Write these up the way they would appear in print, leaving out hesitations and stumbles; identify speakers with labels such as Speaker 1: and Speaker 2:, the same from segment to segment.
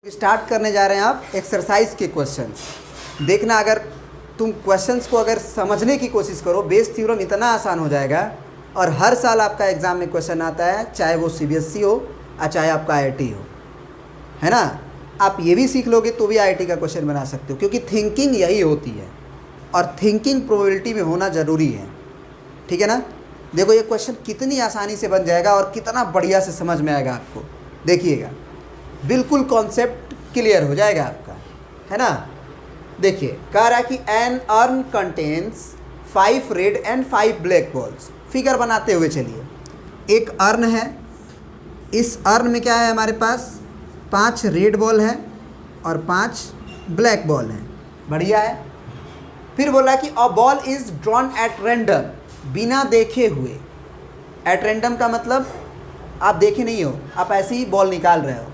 Speaker 1: Start करने जा रहे हैं आप एक्सरसाइज के क्वेश्चंस। देखना, अगर तुम क्वेश्चंस को अगर समझने की कोशिश करो, बेस थ्योरम इतना आसान हो जाएगा। और हर साल आपका एग्ज़ाम में क्वेश्चन आता है, चाहे वो सीबीएसई हो या चाहे आपका आईआईटी हो, है ना। आप ये भी सीख लोगे तो भी आईआईटी का क्वेश्चन बना सकते हो, क्योंकि थिंकिंग यही होती है और थिंकिंग प्रोबेबिलिटी में होना ज़रूरी है। ठीक है ना। देखो ये क्वेश्चन कितनी आसानी से बन जाएगा और कितना बढ़िया से समझ में आएगा आपको। देखिएगा, बिल्कुल कॉन्सेप्ट क्लियर हो जाएगा आपका, है ना। देखिए, कह रहा है कि an urn contains 5 red and 5 black balls. Figure बनाते हुए चलिए। एक अर्न है, इस अर्न में क्या है हमारे पास, 5 रेड बॉल है और 5 ब्लैक बॉल हैं। बढ़िया है। फिर बोला कि अ ball is drawn at random, बिना देखे हुए। एट रैंडम का मतलब आप देखे नहीं हो, आप ऐसे ही बॉल निकाल रहे हो,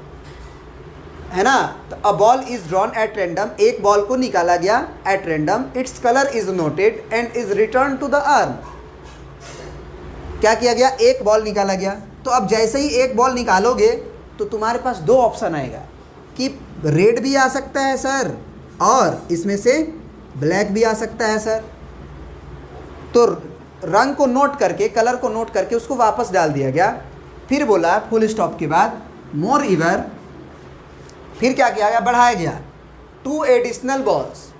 Speaker 1: है ना। तो a ball is drawn at random, एक बॉल को निकाला गया at random, its colour is noted and is return to the urn. क्या किया गया, एक बॉल निकाला गया। तो अब जैसे ही एक बॉल निकालोगे तो तुम्हारे पास 2 ऑप्शन आएगा कि रेड भी आ सकता है सर, और इसमें से ब्लैक भी आ सकता है सर। तो रंग को नोट करके, कलर को नोट करके उसको वापस डाल दिया गया। फिर बोला फुल स्टॉप के बाद मोर इवर, फिर क्या किया गया, बढ़ाया गया 2 एडिशनल बॉल्स।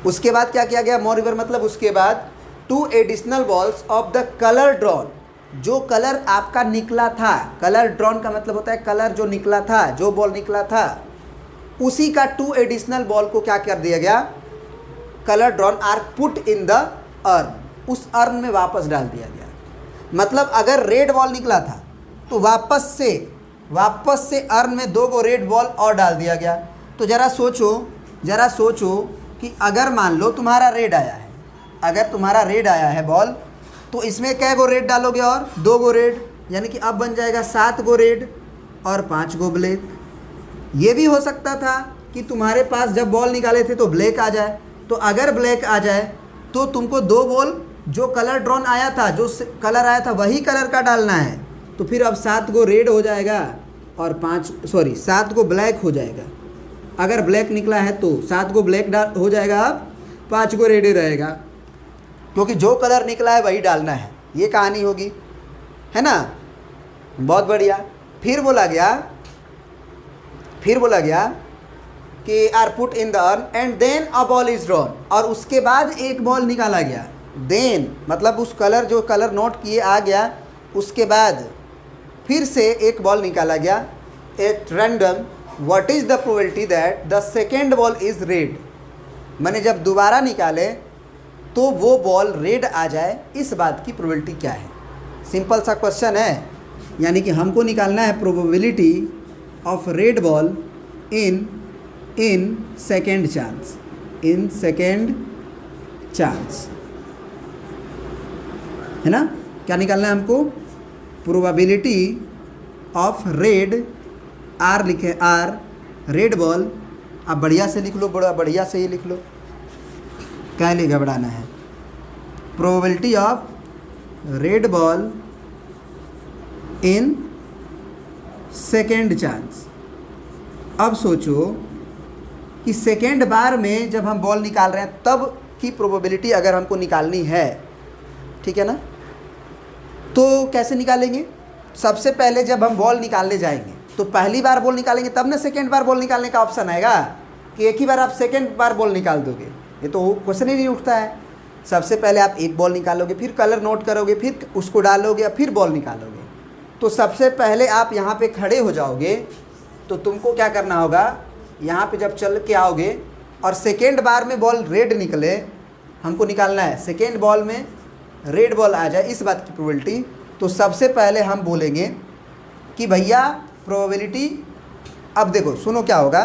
Speaker 1: उसके बाद क्या किया गया, मोर इवर मतलब उसके बाद 2 additional balls of the colour drawn, जो कलर आपका निकला था। कलर ड्रॉन का मतलब होता है कलर जो निकला था, जो बॉल निकला था उसी का 2 एडिशनल बॉल को क्या कर दिया गया, colour drawn or put in the urn, उस अर्न में वापस डाल दिया गया। मतलब अगर रेड बॉल निकला था तो वापस से अर्न में 2 को रेड बॉल और डाल दिया गया। तो ज़रा सोचो कि अगर मान लो तुम्हारा रेड आया है, अगर तुम्हारा रेड आया है बॉल, तो इसमें कै गो रेड डालोगे, और 2 गो रेड, यानी कि अब बन जाएगा 7 गो रेड और 5 गो ब्लैक। ये भी हो सकता था कि तुम्हारे पास जब बॉल निकाले थे तो ब्लैक आ जाए। तो अगर ब्लैक आ जाए तो तुमको 2 बॉल जो कलर ड्रॉन आया था, जो कलर आया था वही कलर का डालना है। तो फिर अब 7 गो रेड हो जाएगा और 7 गो ब्लैक हो जाएगा। अगर ब्लैक निकला है तो 7 गो ब्लैक हो जाएगा, अब 5 गो रेड रहेगा, क्योंकि जो कलर निकला है वही डालना है। ये कहानी होगी, है ना। बहुत बढ़िया। फिर बोला गया कि or put in the urn and then a ball is drawn, और उसके बाद एक बॉल निकाला गया। देन मतलब उस कलर, जो कलर नोट किए आ गया, उसके बाद फिर से एक बॉल निकाला गया at random. What is the probability that the second ball is red, मैंने जब दोबारा निकाले तो वो बॉल रेड आ जाए, इस बात की प्रोबेबिलिटी क्या है। सिंपल सा क्वेश्चन है, यानी कि हमको निकालना है probability of red ball in second chance, है ना। क्या निकालना है हमको, प्रोबेबिलिटी ऑफ रेड, आर लिखे, आर रेड बॉल। आप बढ़िया से लिख लो, बड़ा बढ़िया से ही लिख लो, क्या लिखा बढ़ाना है, probability of red ball in second chance. अब सोचो कि सेकेंड बार में जब हम बॉल निकाल रहे हैं तब की प्रोबेबिलिटी अगर हमको निकालनी है, ठीक है ना, तो कैसे निकालेंगे। सबसे पहले जब हम बॉल निकालने जाएंगे तो पहली बार बॉल निकालेंगे, तब ना सेकेंड बार बॉल निकालने का ऑप्शन आएगा, कि एक ही बार आप सेकेंड बार बॉल निकाल दोगे, ये तो क्वेश्चन ही नहीं उठता है। सबसे पहले आप एक बॉल निकालोगे, फिर कलर नोट करोगे, फिर उसको डालोगे, फिर बॉल निकालोगे। तो सबसे पहले आप यहाँ पे खड़े हो जाओगे, तो तुमको क्या करना होगा, यहाँ पे जब चल के आओगे और सेकेंड बार में बॉल रेड निकले, हमको निकालना है सेकेंड बॉल में रेड बॉल आ जाए, इस बात की प्रोबेबिलिटी। तो सबसे पहले हम बोलेंगे कि भैया प्रोबेबिलिटी, अब देखो सुनो क्या होगा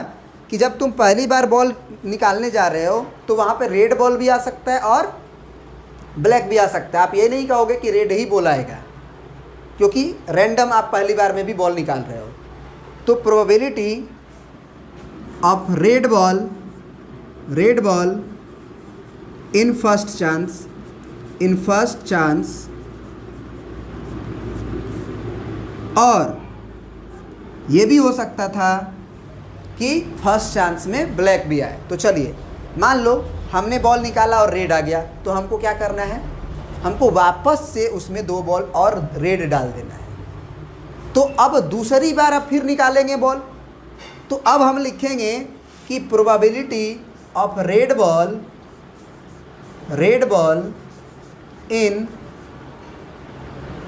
Speaker 1: कि जब तुम पहली बार बॉल निकालने जा रहे हो तो वहाँ पे रेड बॉल भी आ सकता है और ब्लैक भी आ सकता है। आप ये नहीं कहोगे कि रेड ही बॉल आएगा, क्योंकि रैंडम आप पहली बार में भी बॉल निकाल रहे हो। तो probability of red ball in first chance, और ये भी हो सकता था कि फर्स्ट चांस में ब्लैक भी आए। तो चलिए मान लो हमने बॉल निकाला और रेड आ गया, तो हमको क्या करना है, हमको वापस से उसमें 2 बॉल और रेड डाल देना है। तो अब दूसरी बार अब फिर निकालेंगे बॉल, तो अब हम लिखेंगे कि probability of red ball in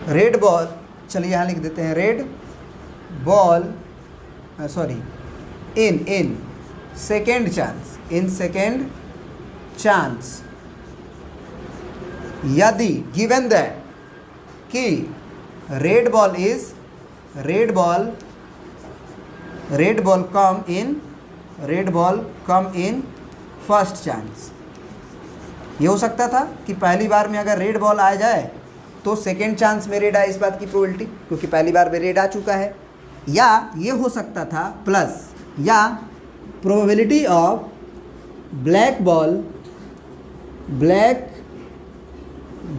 Speaker 1: red ball, चलिए यहाँ लिख देते हैं red ball in second chance यदि गिवन दैट कि रेड बॉल कम इन फर्स्ट चांस। ये हो सकता था कि पहली बार में अगर रेड बॉल आ जाए तो सेकेंड चांस में रेड आए, इस बात की प्रोबेबिलिटी, क्योंकि पहली बार में रेड आ चुका है। या ये हो सकता था प्लस, या probability of black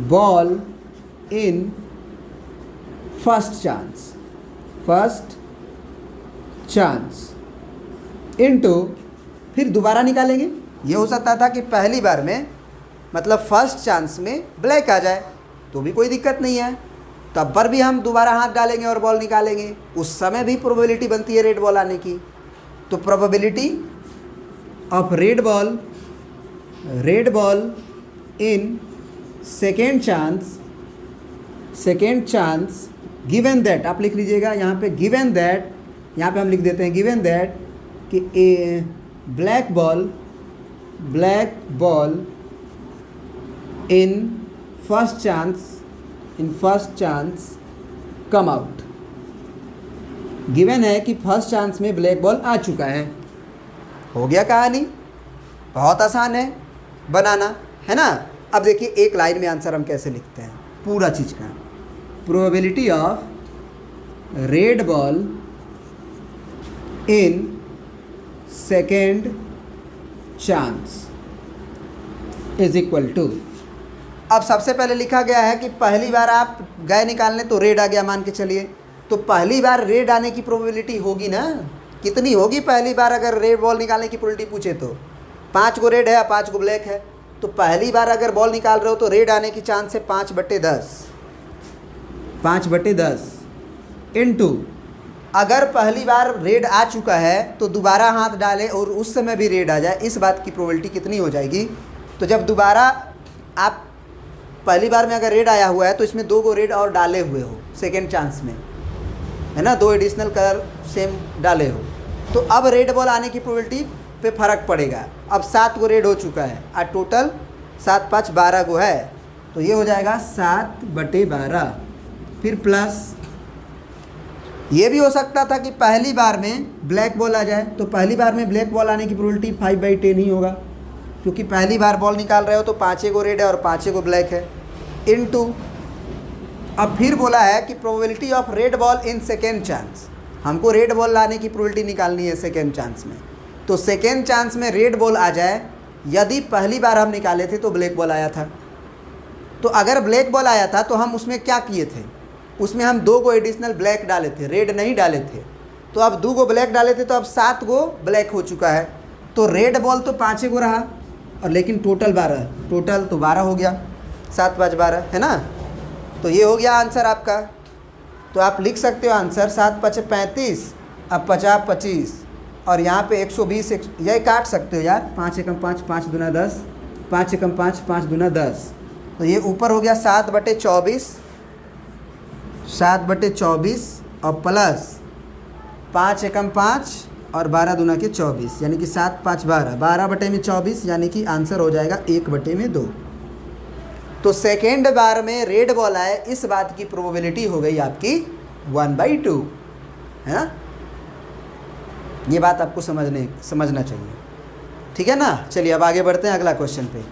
Speaker 1: ball in first chance into, फिर दोबारा निकालेंगे। ये हो सकता था कि पहली बार में मतलब फर्स्ट चांस में ब्लैक आ जाए तो भी कोई दिक्कत नहीं है, तब पर भी हम दोबारा हाथ डालेंगे और बॉल निकालेंगे, उस समय भी प्रोबेबिलिटी बनती है रेड बॉल आने की। तो probability of red ball in second chance given that, आप लिख लीजिएगा यहाँ पे गिवन दैट, यहाँ पे हम लिख देते हैं गिवन दैट कि a black ball in first chance come out. Given है कि फर्स्ट चांस में ब्लैक बॉल आ चुका है। हो गया कहानी, बहुत आसान है बनाना, है ना। अब देखिए एक लाइन में आंसर हम कैसे लिखते हैं पूरा चीज़ का। Probability of red ball in second chance is equal to, अब सबसे पहले लिखा गया है कि पहली बार आप गए निकालने तो रेड आ गया मान के चलिए, तो पहली बार रेड आने की प्रोबेबिलिटी होगी ना, कितनी होगी पहली बार अगर रेड बॉल निकालने की प्रोबेबिलिटी पूछे तो 5 को रेड है 5 को ब्लैक है, तो पहली बार अगर बॉल निकाल रहे हो तो रेड आने की चांस है 5/10 इनटू, अगर पहली बार रेड आ चुका है तो दोबारा हाथ डालें और उस समय भी रेड आ जाए, इस बात की प्रोबेबिलिटी कितनी हो जाएगी। तो जब दोबारा आप पहली बार में अगर रेड आया हुआ है तो इसमें 2 को रेड और डाले हुए हो सेकेंड चांस में, है ना, 2 एडिशनल कलर सेम डाले हो, तो अब रेड बॉल आने की प्रोबेबिलिटी पे फ़र्क पड़ेगा। अब 7 को रेड हो चुका है और टोटल 7 5 12 को है, तो ये हो जाएगा 7/12। फिर प्लस ये भी हो सकता था कि पहली बार में ब्लैक बॉल आ जाए, तो पहली बार में ब्लैक बॉल आने की प्रोबेबिलिटी 5/10 ही होगा, क्योंकि पहली बार बॉल निकाल रहे हो तो 5 को रेड है और 5 को ब्लैक है, इनटू, अब फिर बोला है कि probability of red ball in second chance, हमको रेड बॉल लाने की प्रोबेबिलिटी निकालनी है सेकेंड चांस में। तो सेकेंड चांस में रेड बॉल आ जाए, यदि पहली बार हम निकाले थे तो ब्लैक बॉल आया था, तो अगर ब्लैक बॉल आया था तो हम उसमें क्या किए थे, उसमें हम 2 को एडिशनल ब्लैक डाले थे, रेड नहीं डाले थे, तो अब 2 को ब्लैक डाले थे तो अब 7 को ब्लैक हो चुका है, तो रेड बॉल तो 5 को रहा और लेकिन टोटल 12, टोटल तो 12 हो गया, 7 5 12, है ना। तो ये हो गया आंसर आपका। तो आप लिख सकते हो आंसर 7 5 35, अब 50 25 और यहाँ पे 120, यही काट सकते हो यार, 5 एकम 5 5 दूना 10, 5 एकम 5 5 दूना 10, तो ये ऊपर हो गया 7/24 और प्लस 5 एकम 5 और 12 दूना के 24, यानी कि 7 5 12, 12/24, यानी कि आंसर हो जाएगा 1/2। तो सेकेंड बार में रेड बॉल आए, इस बात की प्रोबेबिलिटी हो गई आपकी 1/2, है ना। ये बात आपको समझना चाहिए, ठीक है ना। चलिए अब आगे बढ़ते हैं अगला क्वेश्चन पे।